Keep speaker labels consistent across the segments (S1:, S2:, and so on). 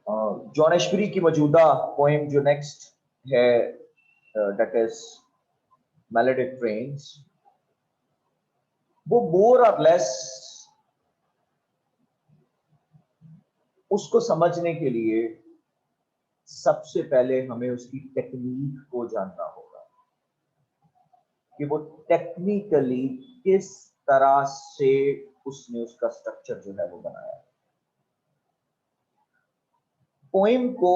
S1: जॉनेश्वरी की मौजूदा पोएम जो नेक्स्ट है, दैट इज मेलेडिक ट्रेन्स, वो मोर और लेस उसको समझने के लिए सबसे पहले हमें उसकी टेक्निक को जानना होगा कि वो टेक्निकली किस तरह से उसने उसका स्ट्रक्चर जो है वो बनाया। पोएम को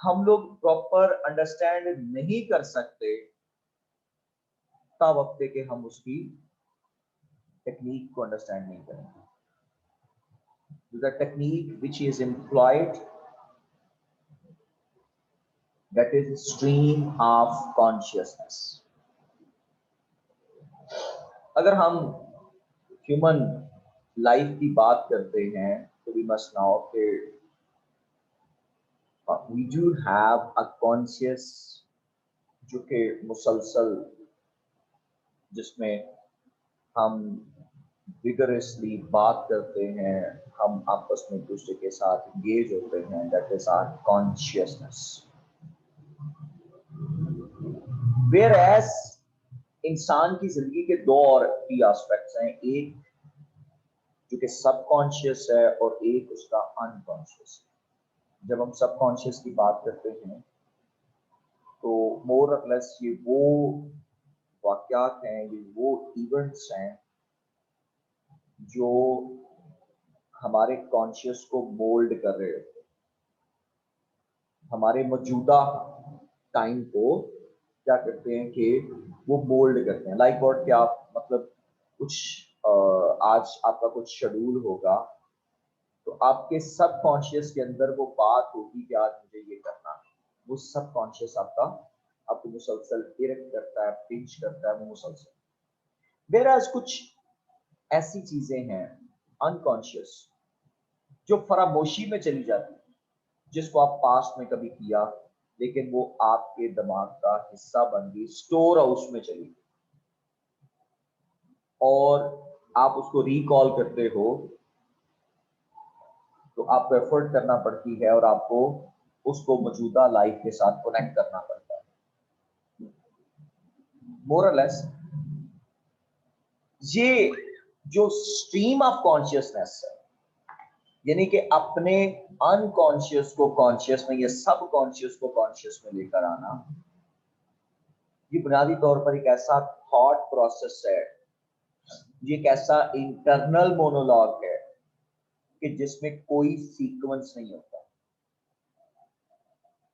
S1: हम लोग प्रॉपर अंडरस्टैंड नहीं कर सकते तब वक्त के हम उसकी टेक्निक को अंडरस्टैंड नहीं करेंगे। The technique which is employed, that is stream of consciousness. अगर हम ह्यूमन लाइफ की बात करते हैं तो वी मस्ट नाउ कि we do have a conscious जो कि मुसलसल, जिसमें हम विगरसली बात करते हैं, हम आपस में एक दूसरे के साथ एंगेज होते हैं, that is our consciousness. Whereas इंसान की जिंदगी के दो और की एस्पेक्ट्स हैं, एक जो कि सबकॉन्शियस है और एक उसका अनकॉन्शियस। जब हम सबकॉन्शियस की बात करते हैं तो मोर और लेस ये वो वाकयात हैं, ये वो इवेंट्स हैं जो हमारे कॉन्शियस को मोल्ड कर रहे होते हैं, हमारे मौजूदा टाइम को क्या करते हैं कि वो मोल्ड करते हैं। लाइक व्हाट, क्या मतलब कुछ आज आपका कुछ शेड्यूल होगा तो आपके सबकॉन्शियस के अंदर वो बात होगी कि आज मुझे ये करना, वो सबकॉन्शियस आपको मुसलसल इरिट करता है, पिंच करता है वो मुसलसल। वेयरएज कुछ ऐसी चीजें हैं अनकॉन्शियस जो फरामोशी में चली जाती है, जिसको आप पास्ट में कभी किया लेकिन वो आपके दिमाग का हिस्सा बन गई, स्टोर हाउस में चली गई, और आप उसको रिकॉल करते हो तो आपको एफर्ट करना पड़ती है और आपको उसको मौजूदा लाइफ के साथ कनेक्ट करना पड़ता है। मोर और लेस ये जो स्ट्रीम ऑफ कॉन्शियसनेस है, यानी कि अपने अनकॉन्शियस को कॉन्शियस में या सब कॉन्शियस को कॉन्शियस में लेकर आना, ये बुनियादी तौर पर एक ऐसा थॉट प्रोसेस है, ये एक ऐसा इंटरनल मोनोलॉग है कि जिसमें कोई सीक्वेंस नहीं होता।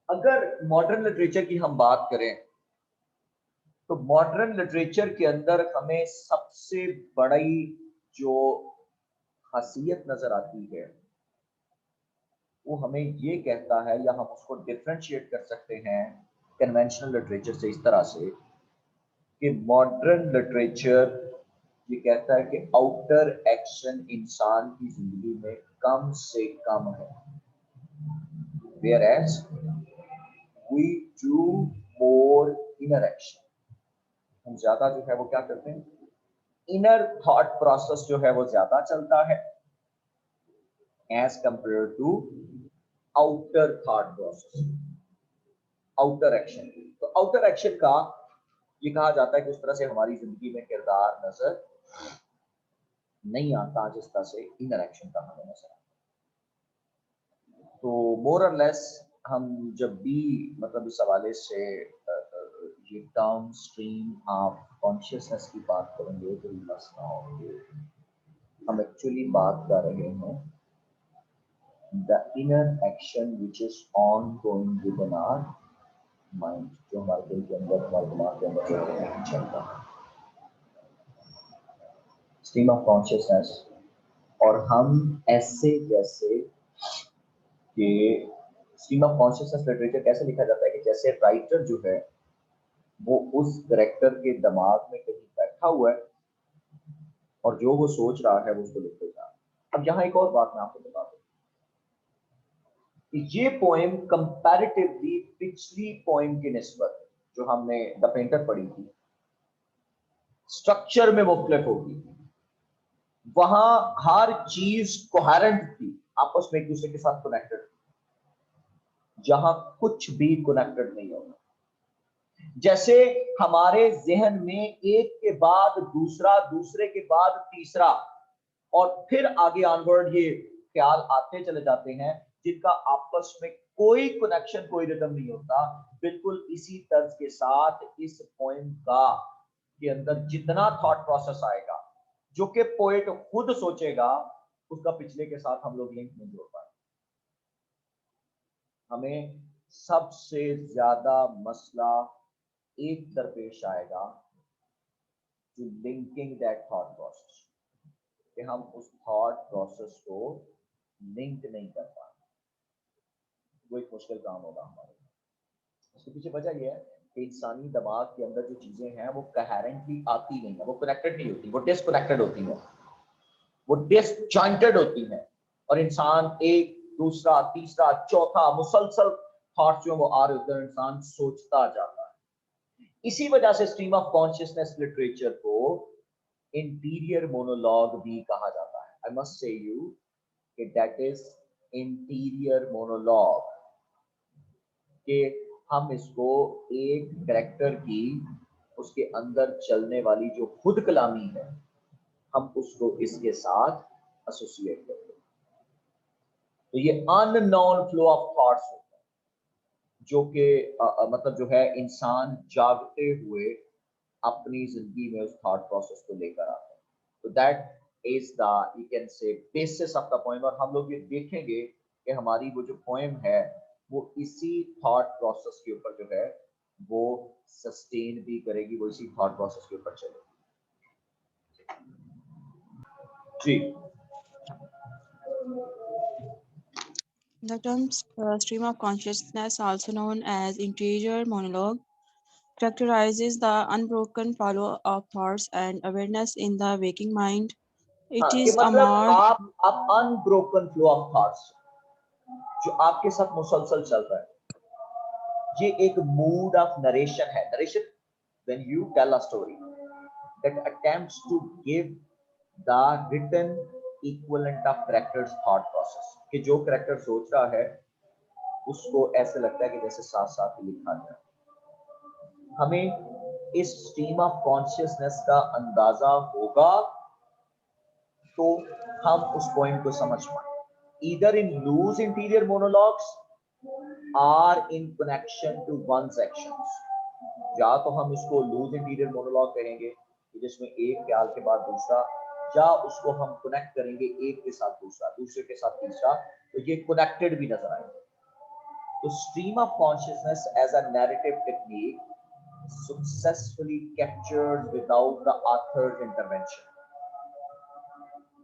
S1: अगर मॉडर्न लिटरेचर की हम बात करें तो मॉडर्न लिटरेचर के अंदर हमें सबसे बड़ी जो खासियत नजर आती है वो हमें ये कहता है, या हम उसको डिफरेंशिएट कर सकते हैं कन्वेंशनल लिटरेचर से, इस तरह से कि मॉडर्न लिटरेचर ये कहता है कि आउटर एक्शन इंसान की जिंदगी में कम से कम है, whereas we do more inner action. हम ज्यादा जो है वो क्या करते हैं, इनर थॉट प्रोसेस जो है वो ज्यादा चलता है as compare to outer thought process, outer action. तो आउटर एक्शन का ये कहा जाता है कि उस तरह से हमारी जिंदगी में किरदार नजर नहीं आता जिस तरह से इनर एक्शन का हमें नजर आता। तो मोर और लेस हम जब भी मतलब इस हवाले से ये डाउन स्ट्रीम ऑफ कॉन्शियसनेस की बात करेंगे तो हम एक्चुअली बात कर रहे हैं the inner action which is ongoing with our mind, जो हमारे दिल के अंदर, हमारे दिमाग के अंदर जो चलता है, स्ट्रीम ऑफ कॉन्शियसनेस। और हम ऐसे जैसे कि स्ट्रीम ऑफ कॉन्शियसनेस लिटरेचर कैसे लिखा जाता है कि जैसे राइटर जो है वो उस कैरेक्टर के दिमाग में कहीं बैठा हुआ है और जो वो सोच रहा है वो उसको लिखते जा रहा है। अब यहाँ एक और बात मैं आपको बता दूं कि ये पोएम कंपैरेटिवली पिछली पोएम की निस्बत जो हमने द पेंटर पढ़ी थी, स्ट्रक्चर में मुख्तलिफ होगी। वहां हर चीज कोहेरेंट थी, आपस में एक दूसरे के साथ कनेक्टेड। जहां कुछ भी कनेक्टेड नहीं होगा। जैसे हमारे जहन में एक के बाद दूसरा, दूसरे के बाद तीसरा, और फिर आगे ऑनवर्ड ये ख्याल आते चले जाते हैं जिनका आपस में कोई कनेक्शन, कोई रिदम नहीं होता। बिल्कुल इसी तर्ज के साथ इस पोएम का के अंदर जितना थॉट प्रोसेस आएगा, जो कि पोएट खुद सोचेगा, उसका पिछले के साथ हम लोग लिंक नहीं जोड़ पाए। हमें सबसे ज्यादा मसला एक दरपेश आएगा, to linking that thought process, कि हम उस थॉट प्रोसेस को लिंक नहीं कर पाए। वो एक मुश्किल काम होगा हमारे लिए। उसके पीछे वजह यह है कि इंसानी दिमाग के अंदर जो चीजें हैं वो कहेरेंटली आती नहीं है, वो कनेक्टेड नहीं होती, वो डिसकनेक्टेड होती हैं, वो डिसजॉइंटेड होती हैं, और इंसान एक दूसरा तीसरा चौथा मुसलसल थॉट्स जो वो आ रहे होते हैं, इंसान सोचता जाता है। इसी वजह से स्ट्रीम ऑफ कॉन्शियसनेस लिटरेचर को इंटीरियर मोनोलॉग भी कहा जाता है। आई मस्ट से यू कि दैट इज इंटीरियर मोनोलॉग, कि हम इसको एक कैरेक्टर की उसके अंदर चलने वाली जो खुद कलामी है, हम उसको इसके साथ एसोसिएट करते हैं। तो ये अननोन फ्लो ऑफ थॉट्स होता है, जो कि मतलब जो है इंसान जागते हुए अपनी जिंदगी में उस थॉट प्रोसेस को लेकर आता है। तो that is the, you can say, basis of the poem. और हम लोग ये देखेंगे कि हमारी वो जो पोएम है वो इसी थॉट प्रोसेस के ऊपर जो है वो सस्टेन भी करेगी, वो इसी थॉट प्रोसेस के ऊपर चलेगी। जी
S2: The term stream of consciousness, also known as interior monologue, characterizes the unbroken flow of thoughts and awareness in the waking mind.
S1: हाँ,
S2: It
S1: कि
S2: is a
S1: मतलब
S2: mode.
S1: आप अनब्रोकन फ्लो ऑफ थॉट्स जो आपके साथ मुसलसल चल रहा है, ये एक मूड ऑफ नरेशन है। Narration, when you tell a story that attempts to give the written equivalent of character's thought process, कि जो करेक्टर सोच रहा है उसको ऐसे लगता है कि जैसे साथ साथ ही लिखा जाए। हमें इस स्ट्रीम ऑफ कॉन्शियसनेस का अंदाजा होगा तो हम उस पॉइंट को समझ पाए, either in loose interior monologues or in connection to one's actions. या तो हम इसको लूज इंटीरियर मोनोलॉग कहेंगे जिसमें एक ख्याल के बाद दूसरा, या उसको हम कनेक्ट करेंगे एक के साथ दूसरा, दूसरे के साथ तीसरा, तो ये कनेक्टेड भी नजर आएंगे। तो stream of consciousness as a narrative technique successfully captured without the author's intervention.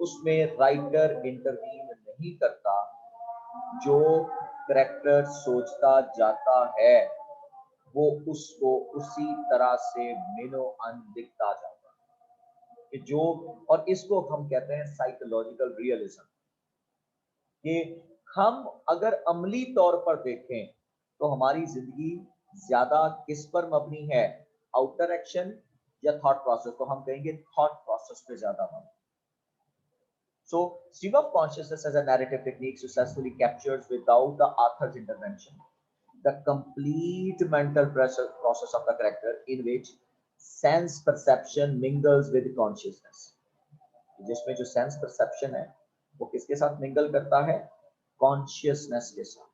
S1: उसमें राइटर इंटरवीन नहीं करता, जो करेक्टर सोचता जाता है वो उसको उसी तरह से मिनो अन दिखता जाता है, कि जो, और इसको हम कहते हैं साइकोलॉजिकल रियलिज्म, कि हम अगर अमली तौर पर देखें तो हमारी जिंदगी ज्यादा किस पर मबनी है, आउटर एक्शन या थॉट प्रोसेस, तो हम कहेंगे थॉट प्रोसेस पे ज्यादा मबनी। So, stream of consciousness as a narrative technique successfully captures without the author's intervention the complete mental process of the character, in which sense perception mingles with consciousness। जिसमें जो sense perception है वो किसके साथ mingle करता है, consciousness के साथ।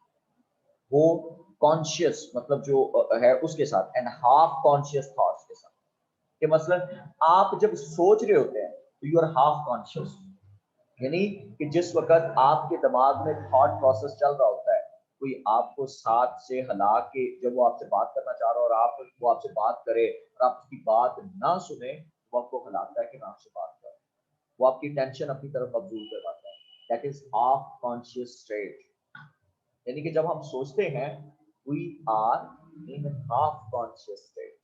S1: वो कॉन्शियस मतलब जो है उसके साथ, एंड हाफ कॉन्शियस थॉट्स के साथ। कि मसलन आप जब सोच रहे होते हैं तो यू आर हाफ कॉन्शियस, यानी कि जिस वक्त आपके दिमाग में थॉट प्रोसेस चल रहा होता है, कोई आपको साथ से हिला के, जब वो आपसे बात करना चाह रहा हो और आप वो आपसे बात करे और आप उसकी बात ना सुने, वो आपको हिलाता है कि मैं आपसे बात करूं, वो आपकी टेंशन अपनी तरफ मबजूल करवाता है। That is half conscious state. यानी कि जब हम सोचते हैं we are in half conscious state,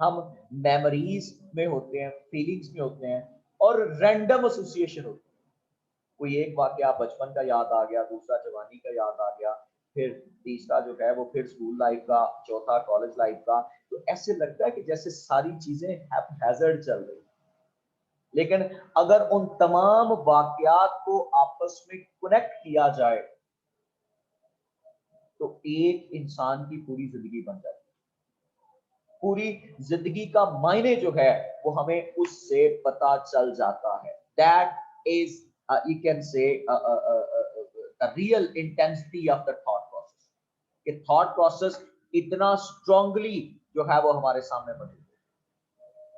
S1: हम मेमोरीज में होते हैं, फीलिंग्स में होते हैं, और रैंडम एसोसिएशन होती है। कोई एक वाकया बचपन का याद आ गया, दूसरा जवानी का याद आ गया, फिर तीसरा जो है वो फिर स्कूल लाइफ का, चौथा कॉलेज लाइफ का। तो ऐसे लगता है कि जैसे सारी चीजें हैज़र्ड चल रही। लेकिन अगर उन तमाम वाकयात को आपस में कनेक्ट किया जाए तो एक इंसान की पूरी जिंदगी बन जाती है। पूरी जिंदगी का मायने जो है वो हमें उससे पता चल जाता है। That is you can say the real intensity of the thought process. कि थॉट प्रोसेस इतना स्ट्रांगली जो है वो हमारे सामने मौजूद है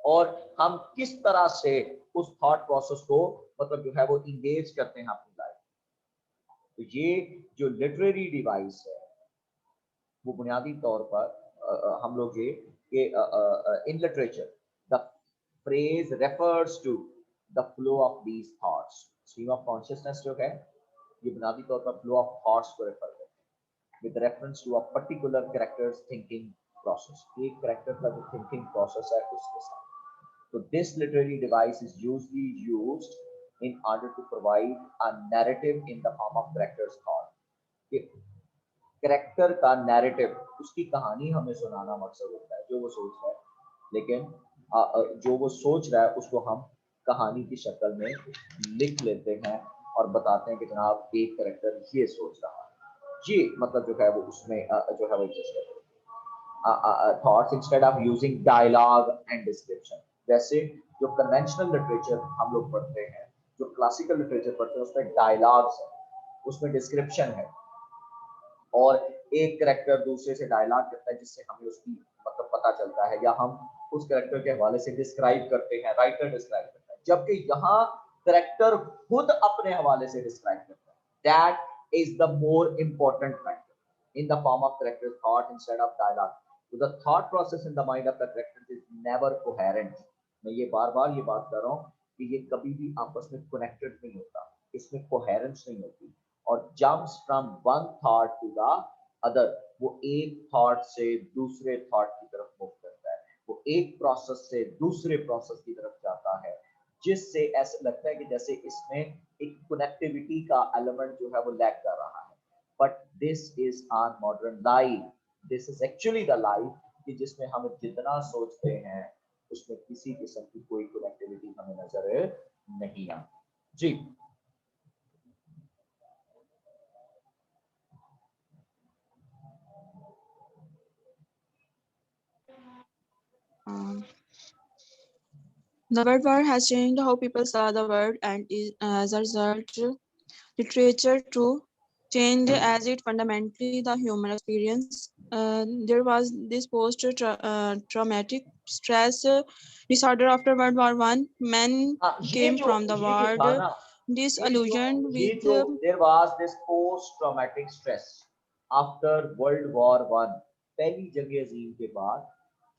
S1: और हम किस तरह से उस थॉट प्रोसेस को मतलब जो है वो इंगेज करते हैं अपनी लाइफ। तो ये जो लिटरेरी डिवाइस है वो बुनियादी तौर पर हम लोग ये कि in literature the phrase refers to the flow of these thoughts. Stream of consciousness जो है ये बुनियादी तौर पर फ्लो ऑफ थॉट्स को रेफर करते हैं with reference to a particular character's thinking process. एक कैरेक्टर का जो थिंकिंग प्रोसेस है उसके साथ। So this literary device is usually used in order to provide a narrative in the form of character's thought. कि character का narrative उसकी कहानी हमें सुनाना मकसद होता है जो वो सोच रहा है, लेकिन जो वो सोच रहा है उसको हम कहानी की शक्ल में लिख लेते हैं और बताते हैं कि जनाब एक करेक्टर ये सोच रहा है। ये मतलब जो है वो उसमें जो है वो exist thoughts instead of using dialogue and description। जैसे जो कन्वेंशनल लिटरेचर हम लोग पढ़ते हैं, जो क्लासिकल लिटरेचर पढ़ते हैं उसमें डायलॉग्स है, उसमें डिस्क्रिप्शन है और एक करेक्टर दूसरे से डायलॉग करता है जिससे हमें उसकी मतलब पता चलता है या हम उस करेक्टर के हवाले से डिस्क्राइब करते हैं, राइटर डिस्क्राइब करता है। जबकि यहाँ करेक्टर खुद अपने हवाले से डिस्क्राइब करता है। That is the more important factor in the form of character thought instead of dialogue. तो the thought process in the mind of the character is never coherent. मैं ये बार बार ये बात कर रहा हूँ कि ये कभी भी आपस में कनेक्टेड नहीं होता, इसमें कोहेरेंस नहीं होती और jumps from one thought to the other. वो एक थॉट से दूसरे थॉट की तरफ मूव करता है, वो एक प्रोसेस से दूसरे प्रोसेस की तरफ जाता है, जिससे ऐसा लगता है कि जैसे इसमें एक कनेक्टिविटी का एलिमेंट जो है वो लैक कर रहा है। But this is our modern life, this is actually the life कि जिसमें हम जितना सोचते हैं उसमें किसी किस्म की कोई कनेक्टिविटी हमें नजर नहीं आती। जी
S2: The word war has changed how people saw the world, and is, as a result, literature too changed as it fundamentally the human experience. There was this post-traumatic stress disorder after World War One. Men
S1: हाँ
S2: came from the
S1: ये जो था
S2: war
S1: ना,
S2: disillusioned
S1: ये
S2: with
S1: जो there was this post traumatic stress after world war one, पहली जंग अजीम के बाद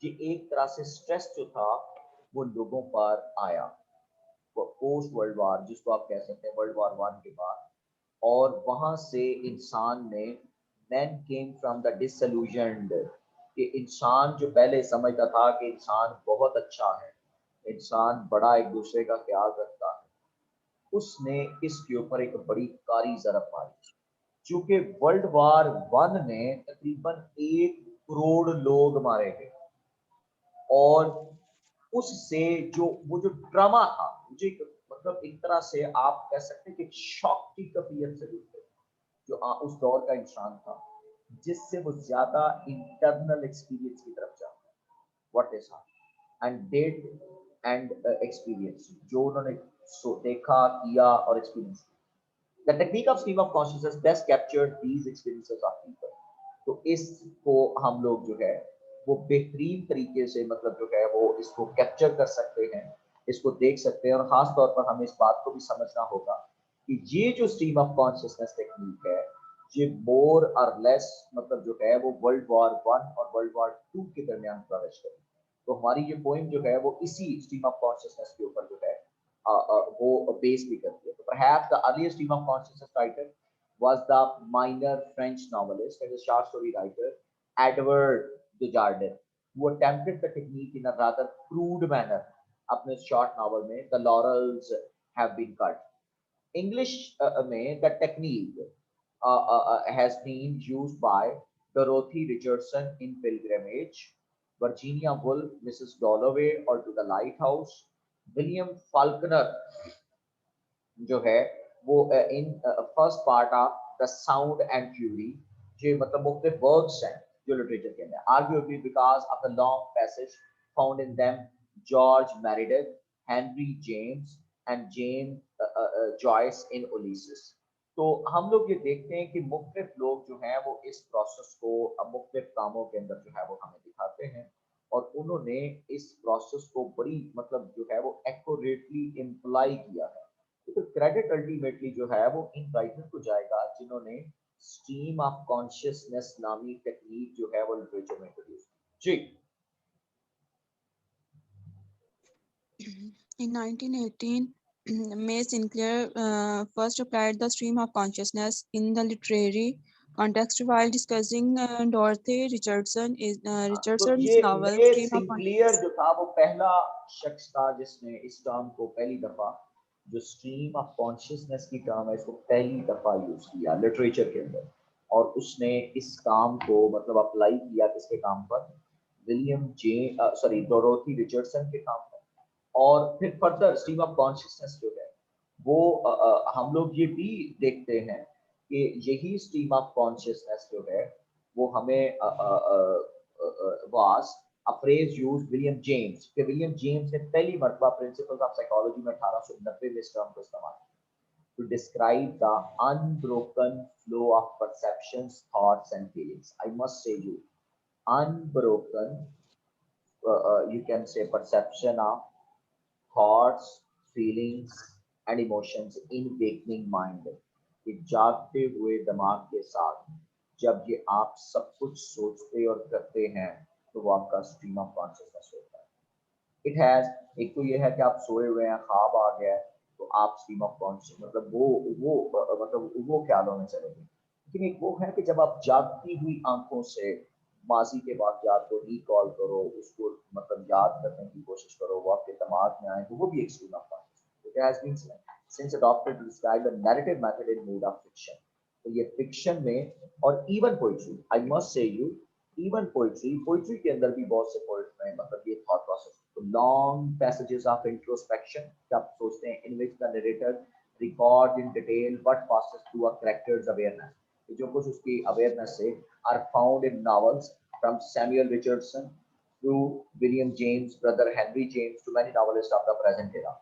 S1: ये एक तरह से स्ट्रेस जो था वो लोगों पर आया। वो पोस्ट वर्ल्ड वॉर जिसको आप कह सकते हैं वर्ल्ड वॉर वन के बाद, और वहां से इंसान ने मैन केम फ्रॉम द डिसल्यूजनड कि इंसान जो पहले समझता था कि इंसान बहुत अच्छा है, इंसान बड़ा एक दूसरे का ख्याल रखता है, उसने इसके ऊपर एक बड़ी कारी जरब मारी। चूंकि वर्ल्ड वार वन में तकरीबन 1 करोड़ लोग मारे गए और उससे जो वो जो ड्रामा था मुझे मतलब एक तरह से आप कह सकते हैं कि शॉक की कैफियत से जुड़ते जो उस दौर का इंसान था, जिससे वो ज्यादा इंटरनल एक्सपीरियंस की तरफ जाता है। What is end date and experience जो उन्होंने देखा किया और experience. The technique of stream of consciousness best capture these experiences of people. तो इसको हम लोग जो है वो बेहतरीन तरीके से मतलब जो है वो इसको कैप्चर कर सकते हैं, इसको देख सकते हैं और खास तौर पर हमें इस बात को भी समझना होगा कि ये जो स्ट्रीम ऑफ कॉन्शियसनेस टेक्निक है ये मोर और लेस मतलब जो है वो वर्ल्ड वॉर वन और वर्ल्ड वॉर टू के दरमियान फ्लरिश करी। तो हमारी ये पॉइंट जो है वो इसी स्ट्रीम ऑफ कॉन्शियसनेस के ऊपर जो है वो बेस भी करती है। तो perhaps the earliest stream of consciousness writer was the minor French novelist and a short story writer Edward Dujardin, who attempted the technique in a rather crude manner. अपने short novel में The Laurels Have Been Cut. English में the technique has been used by Dorothy Richardson in Pilgrimage, Virginia Woolf, Mrs. Dalloway or To the Lighthouse, William Faulkner जो है वो in first part of the sound and fury, ये मतलब मुख्तलिफ works हैं जो literature के अंदर, arguably because of the long passage found in them George Meredith, Henry James and James Joyce in Ulysses. तो हम लोग ये देखते हैं कि मुख्तलिफ लोग जो हैं वो इस प्रोसेस को मुख्तलिफ कामों के अंदर जो है वो हमें दिखाते हैं, और उन्होंने इस प्रोसेस को बड़ी मतलब जो है वो एक्यूरेटली इम्प्लाई किया है। तो क्रेडिट अल्टीमेटली जो है वो इन राइटर्स को जाएगा जिन्होंने स्ट्रीम ऑफ कॉन्शियसनेस नामी टेक्निक जो है वो लिटरेचर में इंट्रोड्यूस की। जी
S2: In 1918, May Sinclair first applied the stream of consciousness in the literary context while discussing Dorothy
S1: तो
S2: Richardson's
S1: ये
S2: novel
S1: may
S2: Stream of
S1: सिंक्लियर
S2: Consciousness.
S1: जो था वो पहला शख्स था जिसने इस टर्म को पहली दफा, जो स्ट्रीम ऑफ कॉन्शियसनेस की टर्म है, इसको पहली दफा यूज किया लिटरेचर के अंदर, और उसने इस काम को मतलब अप्लाई किया किसके काम पर, William J sorry Dorothy Richardson के काम पर। और फिर फर्दर स्ट्रीम ऑफ कॉन्शियसनेस जो है वो हम लोग ये भी देखते हैं कि यही स्ट्रीम ऑफ कॉन्शियसनेस जो है वो हमें was a phrase used William James के, विलियम जेम्स ने पहली मर्तबा प्रिंसिपल्स ऑफ साइकोलॉजी में 1890 में इस टर्म को इस्तेमाल किया to describe the unbroken flow of perceptions, thoughts and feelings. I must say you, unbroken, you can say perception of thoughts, feelings and emotions in wakening mind. कि जागते हुए दिमाग के साथ जब ये आप सब कुछ सोचते और करते हैं तो वो आपका स्ट्रीम ऑफ कॉन्शियसनेस होता है। इट हैज, एक तो ये है कि आप सोए हुए हैं, ख्वाब आ गया है, तो आप स्ट्रीम ऑफ कॉन्शियस मतलब वो ख्यालों में चले गए। लेकिन एक वो है कि जब आप जागती हुई आंखों से माजी के वाक़यात को रिकॉल करो, उसको मतलब याद करने की कोशिश करो, वो आपके दिमाग में आए, तो वो भी एक stream of consciousness. It has been since adopted to describe the narrative method in mood of fiction. तो ये फिक्शन में, और even poetry, I must say you, even poetry के अंदर भी बहुत से पोइट्स में मतलब ये थॉट प्रोसेस, तो लॉन्ग पैसेजेस ऑफ इंट्रोस्पेक्शन, आप सोचते हैं, in which the narrator record in detail what passes through a character's awareness, जो कुछ उसकी अवेयरनेस से are found in novels from Samuel Richardson to William James, brother Henry James, to many novelist of the present era.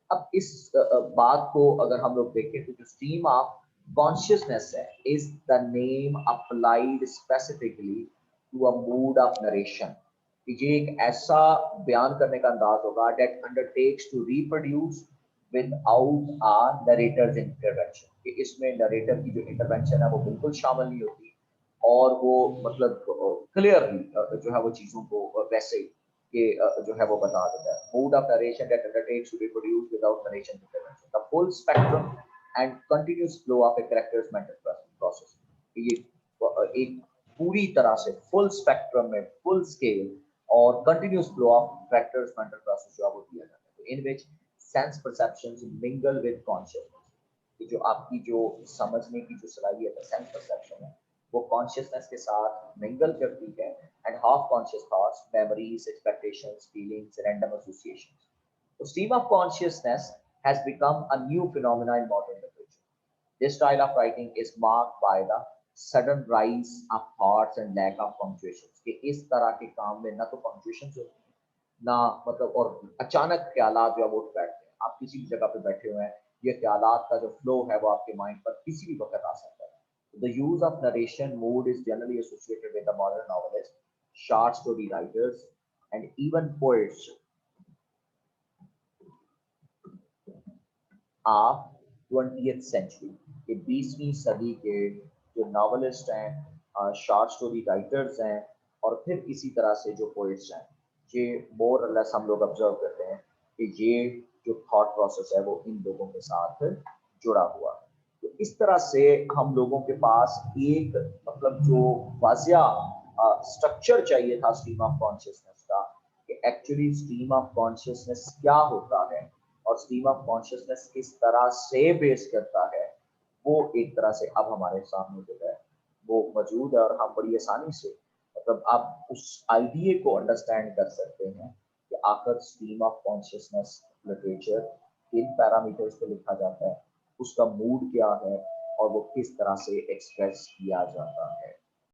S1: अब इस बात को अगर हम लोग देखें तो जो स्ट्रीम ऑफ कॉन्शियसनेस है is the name applied specifically to a mode of narration, कि ये एक ऐसा बयान करने का अंदाज होगा that undertakes to reproduce without a narrator's intervention, कि इसमें नरेटर की जो इंटरवेंशन है वो बिल्कुल शामिल नहीं होती, और वो मतलब क्लियरली जो है वो चीज़ों को वैसे कि जो है वो बता देता है। Mood of narration that undertakes to reproduce without narration intervention, the full spectrum and continuous flow of a character's mental process. ये एक पूरी तरह से फुल स्पेक्ट्रम में फुल स्केल और continuous flow of character's mental process जो है वो दिया जाता है, in which sense perceptions mingle with consciousness, जो आपकी जो समझने की जो सलाहियत है, सेंस परसेप्शन है, वो कॉन्शियसनेस के साथ मिंगल करती है, and half conscious thoughts, memories, expectations, feelings, random associations. The stream of consciousness has become a new phenomenon in modern literature. This style of writing is marked by the sudden rise of thoughts and lack of punctuation. कि इस तरह के काम में ना तो punctuations होती है, ना मतलब, और अचानक ख्यालात जो है वो उठ बैठते हैं। आप किसी भी जगह पे बैठे हुए हैं, ये ख्यालात का जो फ्लो है वो आपके माइंड पर किसी भी वक्त आ सकता है। The use of narration mode is generally associated with the modern novelists, short story writers, and even poets of 20th century. ये 20वीं सदी के जो नॉवलिस्ट हैं, शॉर्ट स्टोरी राइटर्स हैं, और फिर इसी तरह से जो पोइट्स हैं, ये मोर और लेस हम लोग ऑब्जर्व करते हैं कि ये जो थॉट प्रोसेस है वो इन लोगों के साथ जुड़ा हुआ है। तो इस तरह से हम लोगों के पास एक मतलब जो वाजिया स्ट्रक्चर चाहिए था स्ट्रीम ऑफ कॉन्शियसनेस का, कि एक्चुअली स्ट्रीम ऑफ कॉन्शियसनेस क्या होता है और स्ट्रीम ऑफ कॉन्शियसनेस किस तरह से बेस करता है, वो एक तरह से अब हमारे सामने जो है वो मौजूद है, और हम बड़ी आसानी से मतलब आप उस आइडिया को अंडरस्टैंड कर सकते हैं कि आखिर स्ट्रीम ऑफ कॉन्शियसनेस लिटरेचर किन पैरामीटर्स पे लिखा जाता है, उसका मूड क्या है, और वो किस तरह से एक्सप्रेस किया जाता है।